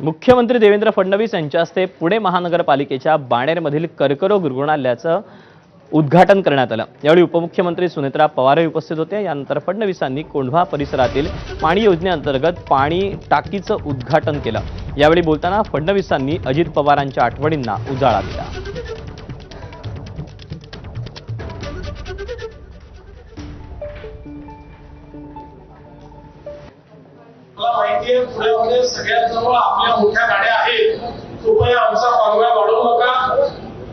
मुख्यमंत्री देवेंद्र फडणवीस यांच्या हस्ते पुणे महानगरपालिकेच्या बाणेरमधील कर्करोग रुग्णालयाचं उद्घाटन करण्यात आलं। यावेळी उपमुख्यमंत्री सुनेत्रा पवार उपस्थित होते। यानंतर फडणवीसांनी कोंढवा परिसरातील पाणी योजनेअंतर्गत पाणी टाकीचं उद्घाटन केलं। यावेळी बोलताना फडणवीसांनी अजित पवारांच्या आठवणींना उजाळा दिला। मला माहिती आहे पुण्यामध्ये सगळ्यात जवळ आपल्या मोठ्या गाड्या आहेत। कृपया आमचा पांगळा वाढवू नका।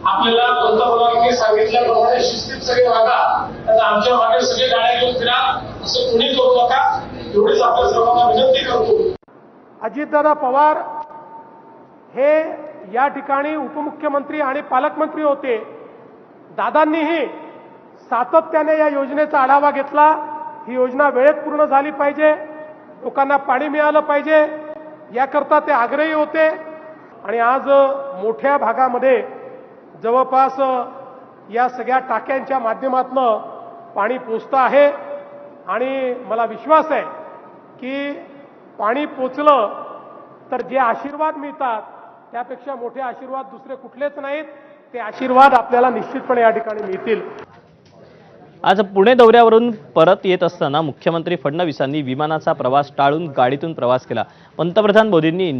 आपल्याला पंतप्रधानांनी सांगितल्याप्रमाणे शिस्तीत सगळे वागा। आता आमच्या मागे सगळे गाड्या घेऊन फिरा असं कुणी करू नका, एवढीच आपल्या सर्वांना विनंती करतो। अजितदादा पवार हे या ठिकाणी उपमुख्यमंत्री आणि पालकमंत्री होते। दादांनीही सातत्याने या योजनेचा आढावा घेतला। ही योजना वेळेत पूर्ण झाली पाहिजे, लोकांना पाणी मिळालं पाहिजे याकरता ते आग्रही होते। आणि आज मोठ्या भागामध्ये जवळपास या सगळ्या टाक्यांच्या माध्यमातून पाणी पोचतं आहे। आणि मला विश्वास आहे की पाणी पोचलं तर जे आशीर्वाद मिळतात त्यापेक्षा मोठे आशीर्वाद दुसरे कुठलेच नाहीत। ते आशीर्वाद आपल्याला निश्चितपणे या ठिकाणी मिळतील। आज पुणे दौऱ्यावरून परत येत असताना मुख्यमंत्री फडणवीसांनी विमानाचा प्रवास टाळून गाडीतून प्रवास केला। पंतप्रधान मोदींनी